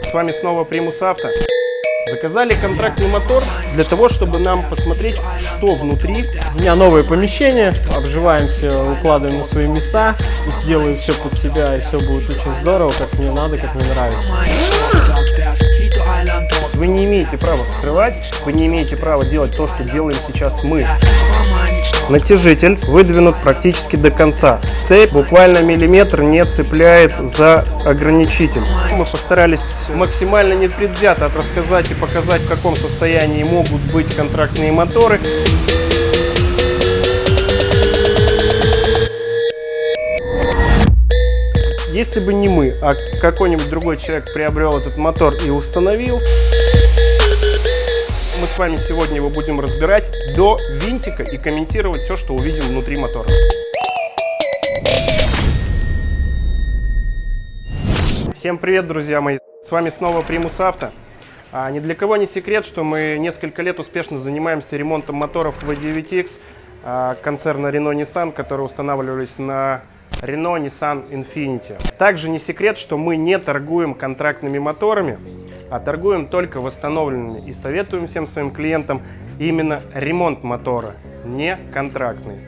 С вами снова Primus Auto. Заказали контрактный мотор для того, чтобы нам посмотреть, что внутри. У меня новое помещение, обживаемся, укладываем на свои места, сделаю все под себя, и все будет очень здорово, как мне надо, как мне нравится. Вы не имеете права вскрывать, вы не имеете права делать то, что делаем сейчас мы. Натяжитель выдвинут практически до конца. Цепь буквально миллиметр не цепляет за ограничитель. Мы постарались максимально непредвзято рассказать и показать, в каком состоянии могут быть контрактные моторы. Если бы не мы, а какой-нибудь другой человек приобрел этот мотор и установил, мы с вами сегодня его будем разбирать до винтика и комментировать все, что увидим внутри мотора. Всем привет, друзья мои! С вами снова Primus Auto. Ни для кого не секрет, что мы несколько лет успешно занимаемся ремонтом моторов V9X концерна Renault-Nissan, которые устанавливались на Renault Nissan Infiniti. Также не секрет, что мы не торгуем контрактными моторами, а торгуем только восстановленными и советуем всем своим клиентам именно ремонт мотора, не контрактный.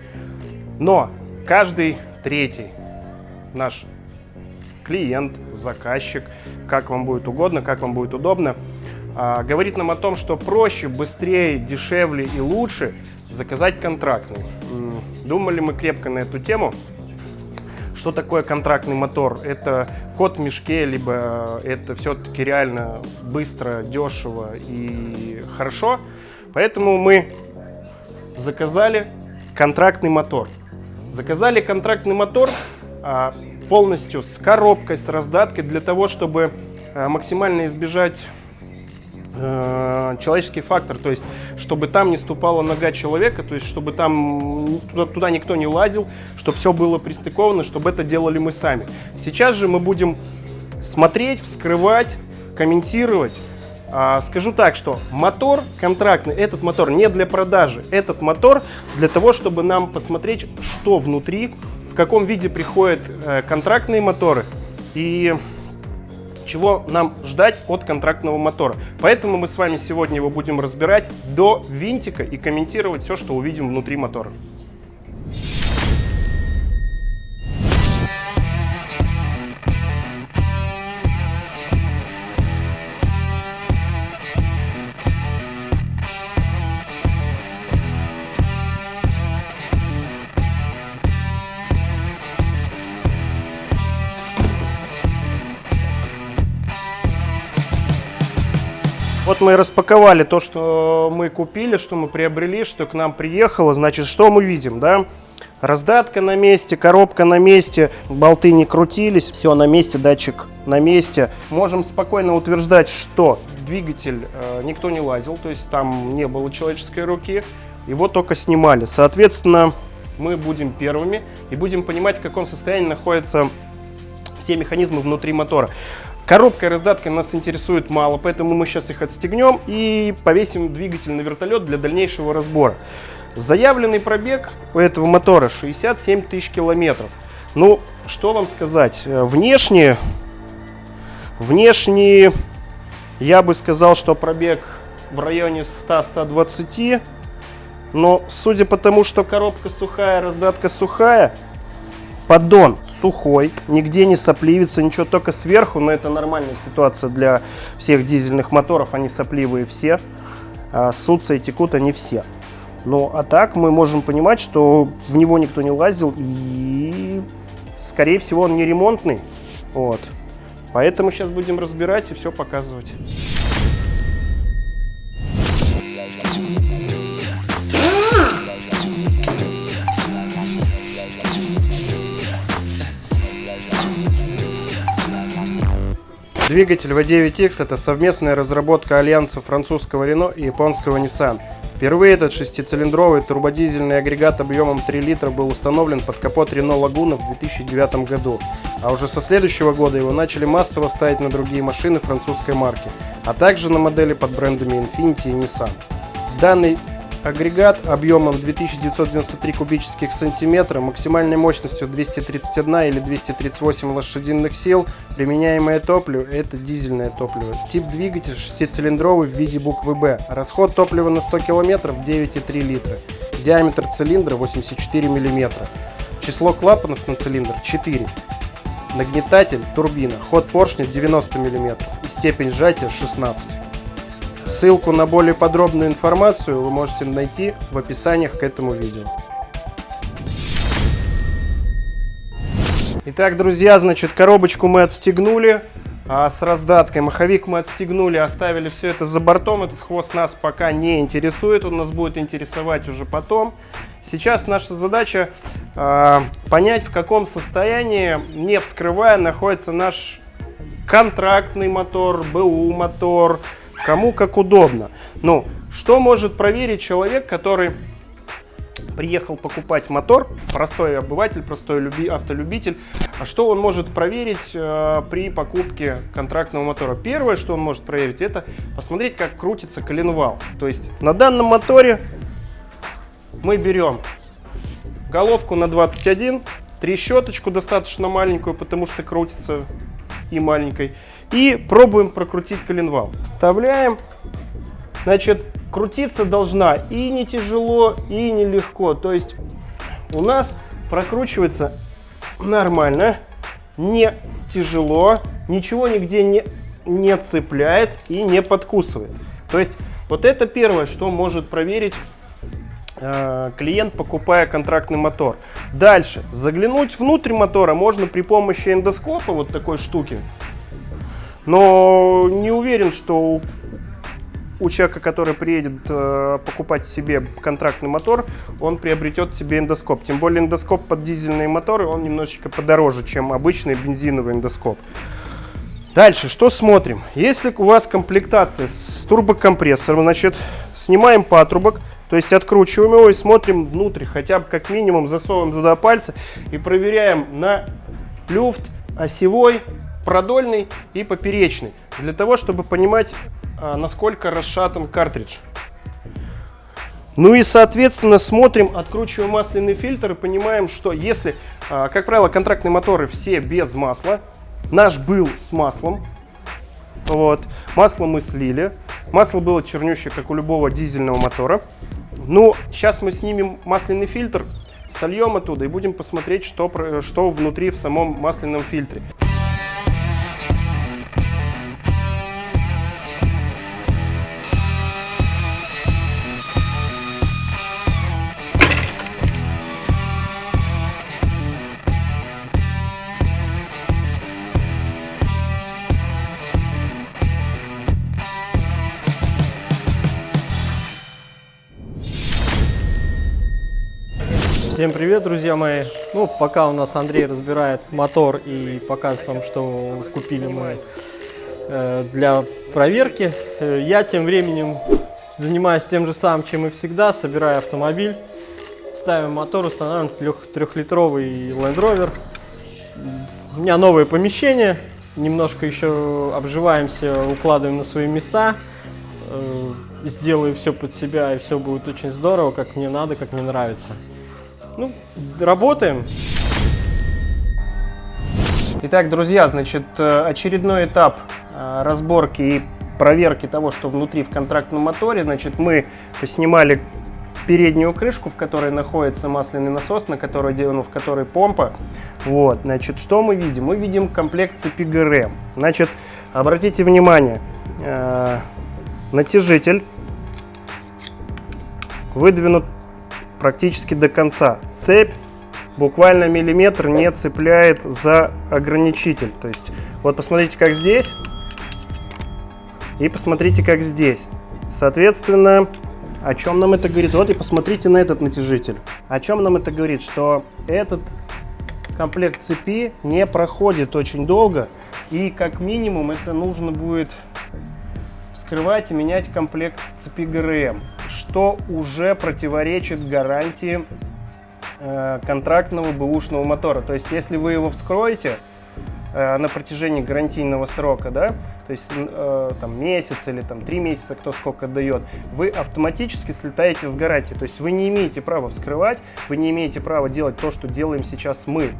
Но каждый третий наш клиент, заказчик, как вам будет угодно, как вам будет удобно, говорит нам о том, что проще, быстрее, дешевле и лучше заказать контрактный. Думали мы крепко на эту тему. Что такое контрактный мотор? Это кот в мешке, либо это все-таки реально быстро, дешево и хорошо. Поэтому мы заказали контрактный мотор. Заказали контрактный мотор полностью с коробкой, с раздаткой, для того, чтобы максимально избежать человеческий фактор, то есть чтобы там не ступала нога человека, то есть чтобы там туда никто не лазил, чтобы все было пристыковано, чтобы это делали мы сами. Сейчас же мы будем смотреть, вскрывать, комментировать. Скажу так, что мотор контрактный, этот мотор не для продажи, этот мотор для того, чтобы нам посмотреть, что внутри, в каком виде приходят контрактные моторы и чего нам ждать от контрактного мотора. Поэтому мы с вами сегодня его будем разбирать до винтика и комментировать все, что увидим внутри мотора. Вот мы распаковали то, что мы купили, что мы приобрели, что к нам приехало. Значит, что мы видим, да? Раздатка на месте, коробка на месте, болты не крутились, все на месте, датчик на месте. Можем спокойно утверждать, что двигатель никто не лазил, то есть там не было человеческой руки, его только снимали. Соответственно, мы будем первыми и будем понимать, в каком состоянии находятся все механизмы внутри мотора. Коробка и раздатка нас интересует мало, поэтому мы сейчас их отстегнем и повесим двигатель на вертолет для дальнейшего разбора. Заявленный пробег у этого мотора 67 тысяч километров. Ну, что вам сказать, внешне я бы сказал, что пробег в районе 100-120, но судя по тому, что коробка сухая, раздатка сухая, поддон сухой, нигде не сопливится, ничего, только сверху, но это нормальная ситуация для всех дизельных моторов, они сопливые все, ссутся и текут они все. Ну, а так мы можем понимать, что в него никто не лазил и, скорее всего, он не ремонтный, вот. Поэтому сейчас будем разбирать и все показывать. Двигатель V9X – это совместная разработка альянса французского Renault и японского Nissan. Впервые этот шестицилиндровый турбодизельный агрегат объемом 3 литра был установлен под капот Renault Laguna в 2009 году, а уже со следующего года его начали массово ставить на другие машины французской марки, а также на модели под брендами Infiniti и Nissan. Данный агрегат объемом 2993 кубических сантиметра, максимальной мощностью 231 или 238 лошадиных сил. Применяемое топливо – это дизельное топливо. Тип двигателя 6-цилиндровый в виде буквы «Б». Расход топлива на 100 км 9,3 литра. Диаметр цилиндра 84 мм. Число клапанов на цилиндр 4. Нагнетатель, турбина, ход поршня 90 мм и степень сжатия 16. Ссылку на более подробную информацию вы можете найти в описаниях к этому видео. Итак, друзья, значит, коробочку мы отстегнули с раздаткой. Маховик мы отстегнули, оставили все это за бортом. Этот хвост нас пока не интересует, он нас будет интересовать уже потом. Сейчас наша задача понять, в каком состоянии, не вскрывая, находится наш контрактный мотор, БУ мотор, кому как удобно. Ну, что может проверить человек, который приехал покупать мотор, простой обыватель, простой автолюбитель, а что он может проверить при покупке контрактного мотора? Первое, что он может проверить, это посмотреть, как крутится коленвал. То есть на данном моторе мы берем головку на 21, трещоточку достаточно маленькую, потому что крутится и маленькой, и пробуем прокрутить коленвал. Вставляем. Значит, крутиться должна и не тяжело, и не легко. То есть у нас прокручивается нормально, не тяжело, ничего нигде не цепляет и не подкусывает. То есть вот это первое, что может проверить клиент, покупая контрактный мотор. Дальше. Заглянуть внутрь мотора можно при помощи эндоскопа, вот такой штуки. Но не уверен, что у человека, который приедет покупать себе контрактный мотор, он приобретет себе эндоскоп. Тем более эндоскоп под дизельные моторы, он немножечко подороже, чем обычный бензиновый эндоскоп. Дальше, что смотрим? Если у вас комплектация с турбокомпрессором, значит, снимаем патрубок, то есть откручиваем его и смотрим внутрь, хотя бы как минимум засовываем туда пальцы и проверяем на люфт осевой, продольный и поперечный, для того, чтобы понимать, насколько расшатан картридж. Ну и, соответственно, смотрим, откручиваем масляный фильтр и понимаем, что если, как правило, контрактные моторы все без масла, наш был с маслом, вот, масло мы слили, масло было чернющее, как у любого дизельного мотора. Ну, сейчас мы снимем масляный фильтр, сольем оттуда и будем посмотреть, что внутри в самом масляном фильтре. Всем привет, друзья мои! Ну, пока у нас Андрей разбирает мотор и показывает вам, что купили мы для проверки, я тем временем занимаюсь тем же самым, чем и всегда, собираю автомобиль, ставим мотор, устанавливаем 3-литровый Land Rover. У меня новое помещение, немножко еще обживаемся, укладываем на свои места, сделаю все под себя, и все будет очень здорово, как мне надо, как мне нравится. Ну, работаем. Итак, друзья, значит, очередной этап разборки и проверки того, что внутри в контрактном моторе. Значит, мы поснимали переднюю крышку, в которой находится масляный насос, в которой помпа. Вот, значит, что мы видим? Мы видим комплект цепи ГРМ. Значит, обратите внимание, натяжитель выдвинут практически до конца. Цепь буквально миллиметр не цепляет за ограничитель. То есть, вот посмотрите, как здесь, и посмотрите, как здесь. Соответственно, о чем нам это говорит? Вот и посмотрите на этот натяжитель. О чем нам это говорит? Что этот комплект цепи не проходит очень долго, и как минимум это нужно будет вскрывать и менять комплект цепи ГРМ, что уже противоречит гарантии контрактного бэушного мотора. То есть, если вы его вскроете, на протяжении гарантийного срока, да, то есть там месяц или там 3 месяца, кто сколько дает, вы автоматически слетаете с гарантии. То есть вы не имеете права вскрывать, вы не имеете права делать то, что делаем сейчас мы.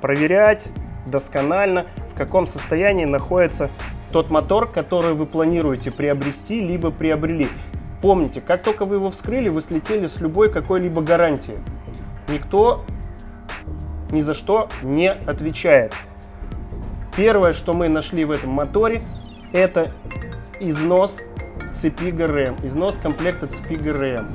Проверять досконально, в каком состоянии находится тот мотор, который вы планируете приобрести, либо приобрели. Помните, как только вы его вскрыли, вы слетели с любой какой-либо гарантии. Никто ни за что не отвечает. Первое, что мы нашли в этом моторе, это износ цепи ГРМ, износ комплекта цепи ГРМ.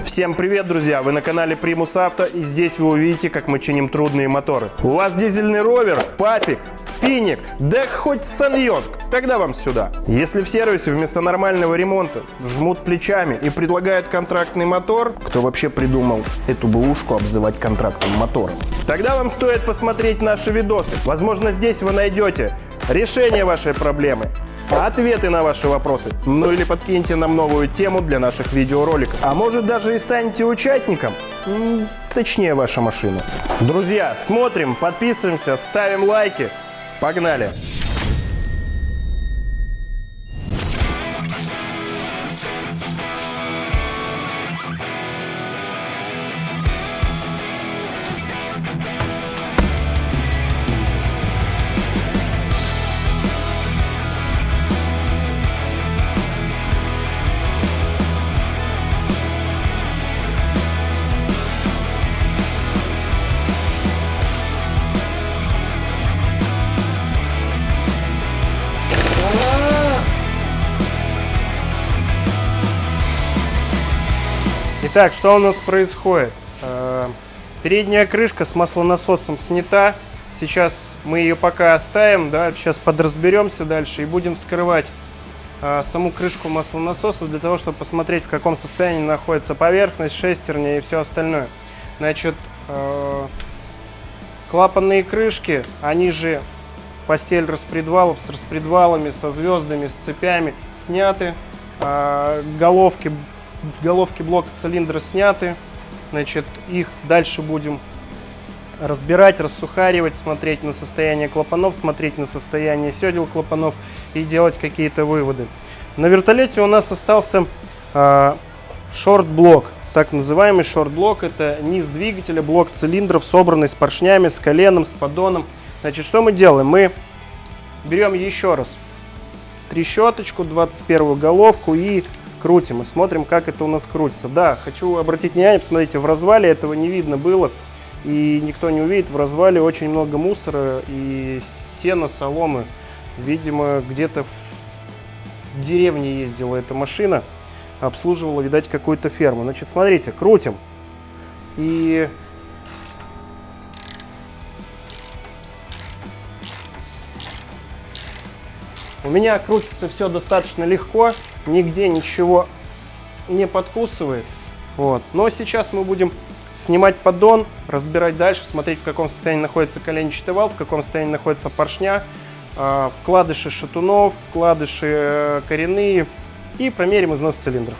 Всем привет, друзья! Вы на канале Primus Auto, и здесь вы увидите, как мы чиним трудные моторы. У вас дизельный ровер, пафик, финик, да хоть саньонг, тогда вам сюда. Если в сервисе вместо нормального ремонта жмут плечами и предлагают контрактный мотор, кто вообще придумал эту бэушку обзывать контрактным мотором? Тогда вам стоит посмотреть наши видосы. Возможно, здесь вы найдете решение вашей проблемы, ответы на ваши вопросы, ну или подкиньте нам новую тему для наших видеороликов. А может, даже и станете участником, точнее, ваша машина. Друзья, смотрим, подписываемся, ставим лайки. Погнали! Итак, что у нас происходит? Передняя крышка с маслонасосом снята. Сейчас мы ее пока оставим, да, сейчас подразберемся дальше и будем вскрывать саму крышку маслонасоса для того, чтобы посмотреть, в каком состоянии находится поверхность, шестерня и все остальное. Значит, клапанные крышки, они же постель распредвалов с распредвалами, со звездами, с цепями сняты, головки блока цилиндра сняты. Значит, их дальше будем разбирать, рассухаривать, смотреть на состояние клапанов, смотреть на состояние седел клапанов и делать какие-то выводы. На вертолете у нас остался шорт-блок. Так называемый шорт-блок — это низ двигателя, блок цилиндров, собранный с поршнями, с коленом, с поддоном. Значит, что мы делаем? Мы берем еще раз трещоточку, 21-ю головку и крутим, и смотрим, как это у нас крутится. Да, хочу обратить внимание, посмотрите, в развале этого не видно было, и никто не увидит. В развале очень много мусора и сена, соломы. Видимо, где-то в деревне ездила эта машина, обслуживала, видать, какую-то ферму. Значит, смотрите, крутим. И у меня крутится все достаточно легко, нигде ничего не подкусывает. Вот. Но сейчас мы будем снимать поддон, разбирать дальше, смотреть, в каком состоянии находится коленчатый вал, в каком состоянии находится поршня, вкладыши шатунов, вкладыши коренные, и промерим износ цилиндров.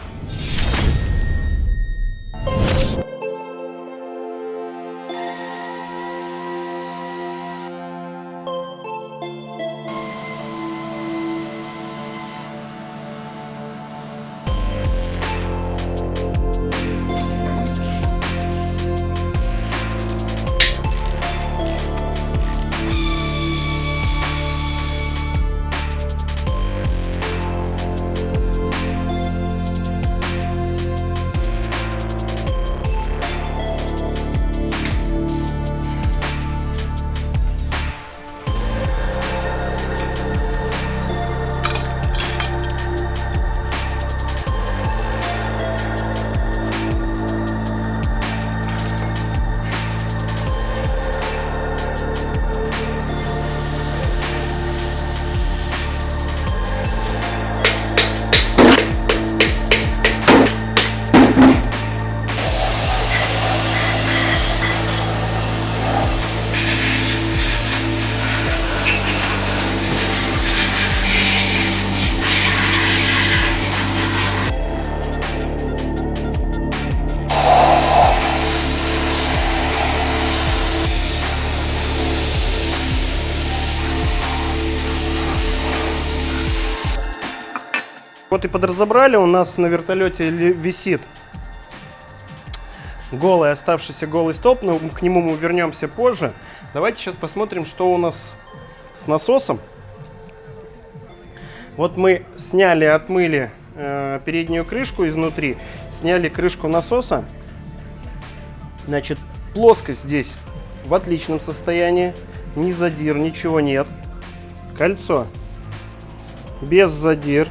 Вот и подразобрали, у нас на вертолете висит голый, оставшийся голый столб, но к нему мы вернемся позже. Давайте сейчас посмотрим, что у нас с насосом. Вот мы сняли, отмыли переднюю крышку изнутри, сняли крышку насоса. Значит, плоскость здесь в отличном состоянии, ни задир, ничего нет. Кольцо без задир.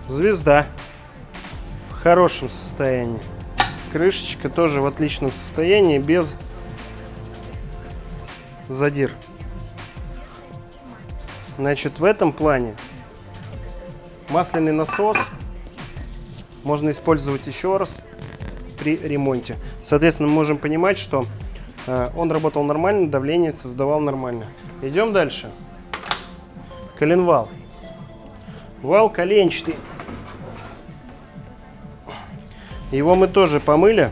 Звезда в хорошем состоянии. Крышечка тоже в отличном состоянии, без задир. Значит, в этом плане масляный насос можно использовать еще раз при ремонте. Соответственно, мы можем понимать, что он работал нормально, давление создавал нормально. Идем дальше. Коленвал. Вал коленчатый. Его мы тоже помыли.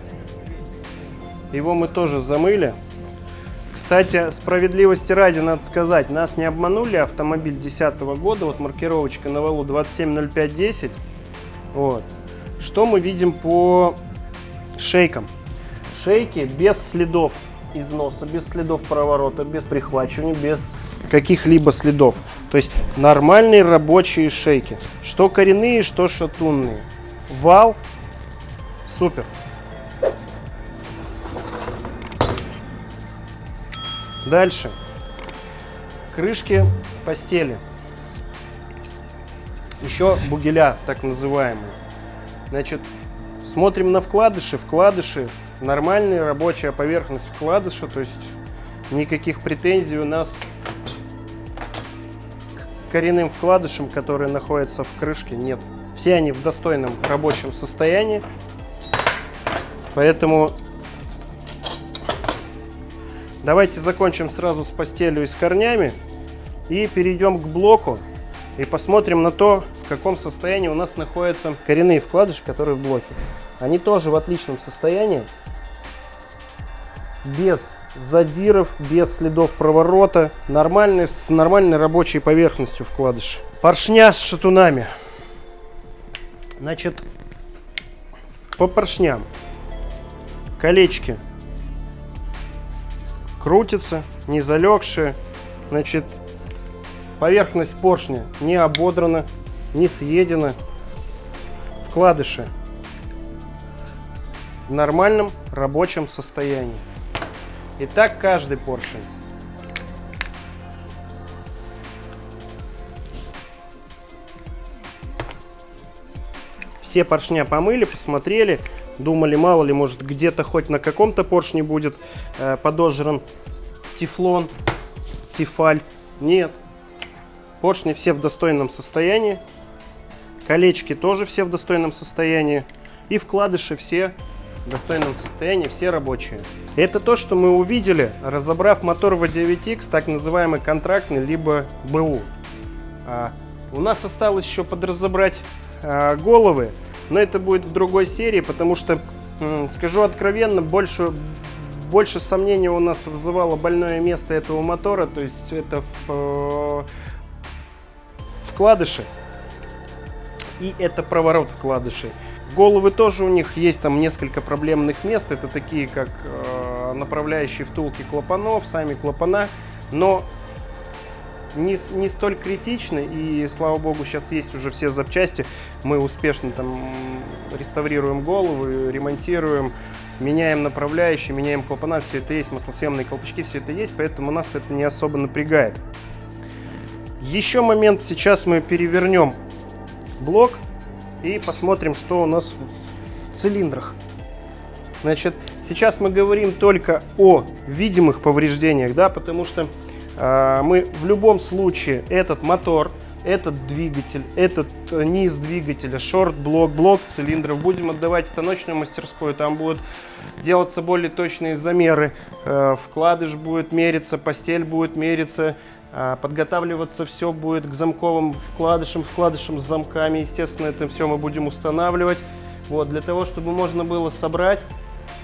Его мы тоже замыли. Кстати, справедливости ради надо сказать, нас не обманули, автомобиль 2010 года, вот маркировочка на валу 270510. Вот. Что мы видим по шейкам? Шейки без следов износа, без следов проворота, без прихвачивания, без каких-либо следов. То есть нормальные рабочие шейки. Что коренные, что шатунные. Вал супер. Дальше. Крышки постели. Еще бугеля, так называемые. Значит, смотрим на вкладыши. Вкладыши. Нормальная рабочая поверхность вкладыша. То есть никаких претензий у нас к коренным вкладышам, которые находятся в крышке, нет. Все они в достойном рабочем состоянии. Поэтому давайте закончим сразу с постелью и с корнями и перейдем к блоку и посмотрим на то, в каком состоянии у нас находятся коренные вкладыши, которые в блоке. Они тоже в отличном состоянии, без задиров, без следов проворота, нормальный, с нормальной рабочей поверхностью вкладыш. Поршня с шатунами. Значит, по поршням. Колечки крутятся, не залегшие. Значит, поверхность поршня не ободрана, не съедена. Вкладыши в нормальном рабочем состоянии. И так каждый поршень. Все поршня помыли, посмотрели. Думали, мало ли, может, где-то хоть на каком-то поршне будет подожран тефлон, тефаль. Нет. Поршни все в достойном состоянии. Колечки тоже все в достойном состоянии. И вкладыши все в достойном состоянии, все рабочие. Это то, что мы увидели, разобрав мотор V9X, так называемый контрактный, либо БУ. У нас осталось еще подразобрать головы. Но это будет в другой серии, потому что, скажу откровенно, больше сомнений у нас вызывало больное место этого мотора, то есть это вкладыши и это проворот вкладышей. Головы тоже у них есть там несколько проблемных мест, это такие как направляющие втулки клапанов, сами клапана, но не столь критично, и слава богу, сейчас есть уже все запчасти, мы успешно там реставрируем головы, ремонтируем, меняем направляющие, меняем клапана, все это есть, маслосъемные колпачки, все это есть, поэтому нас это не особо напрягает. Еще момент, сейчас мы перевернем блок и посмотрим, что у нас в цилиндрах. Значит, сейчас мы говорим только о видимых повреждениях, да, потому что мы в любом случае этот мотор, этот двигатель, этот низ двигателя, шорт-блок, блок цилиндров будем отдавать в станочную мастерскую. Там будут делаться более точные замеры, вкладыш будет мериться, постель будет мериться, подготавливаться все будет к замковым вкладышам с замками. Естественно, это все мы будем устанавливать, вот, для того, чтобы можно было собрать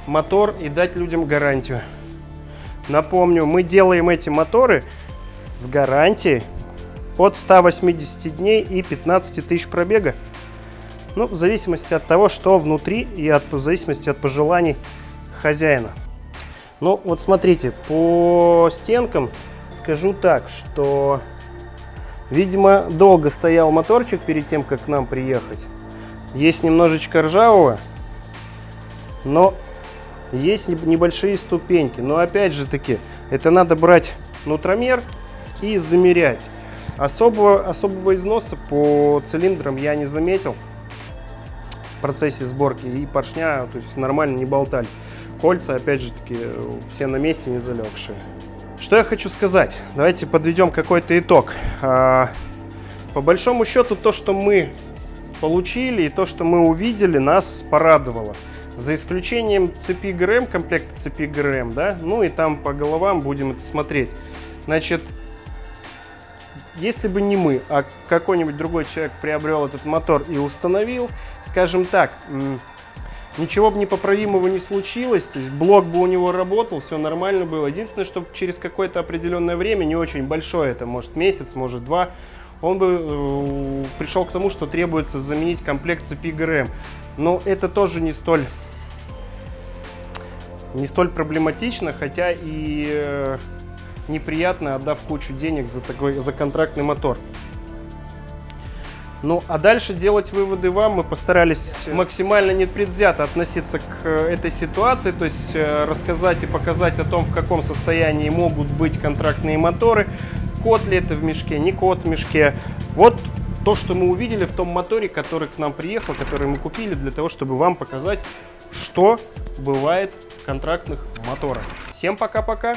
мотор и дать людям гарантию. Напомню, мы делаем эти моторы с гарантией от 180 дней и 15 тысяч пробега. Ну, в зависимости от того, что внутри, и в зависимости от пожеланий хозяина. Ну, вот смотрите, по стенкам скажу так, что, видимо, долго стоял моторчик перед тем, как к нам приехать. Есть немножечко ржавого, но есть небольшие ступеньки. Но опять же таки, это надо брать нутромер и замерять. Особого износа по цилиндрам я не заметил в процессе сборки. И поршня, то есть, нормально не болтались. Кольца, опять же таки, все на месте, не залегшие. Что я хочу сказать? Давайте подведем какой-то итог. По большому счету, то, что мы получили и то, что мы увидели, нас порадовало. За исключением цепи ГРМ, комплекта цепи ГРМ, да, ну и там по головам будем это смотреть. Значит, если бы не мы, а какой-нибудь другой человек приобрел этот мотор и установил, скажем так, ничего бы непоправимого не случилось, то есть блок бы у него работал, все нормально было. Единственное, что через какое-то определенное время, не очень большое, это может месяц, может два, он бы пришел к тому, что требуется заменить комплект цепи ГРМ. Но это тоже не столь проблематично, хотя и неприятно, отдав кучу денег за контрактный мотор. Ну, а дальше делать выводы вам. Мы постарались максимально непредвзято относиться к этой ситуации, то есть рассказать и показать о том, в каком состоянии могут быть контрактные моторы, кот ли это в мешке, не кот в мешке. Вот то, что мы увидели в том моторе, который к нам приехал, который мы купили, для того, чтобы вам показать, что бывает в контрактных моторах. Всем пока-пока!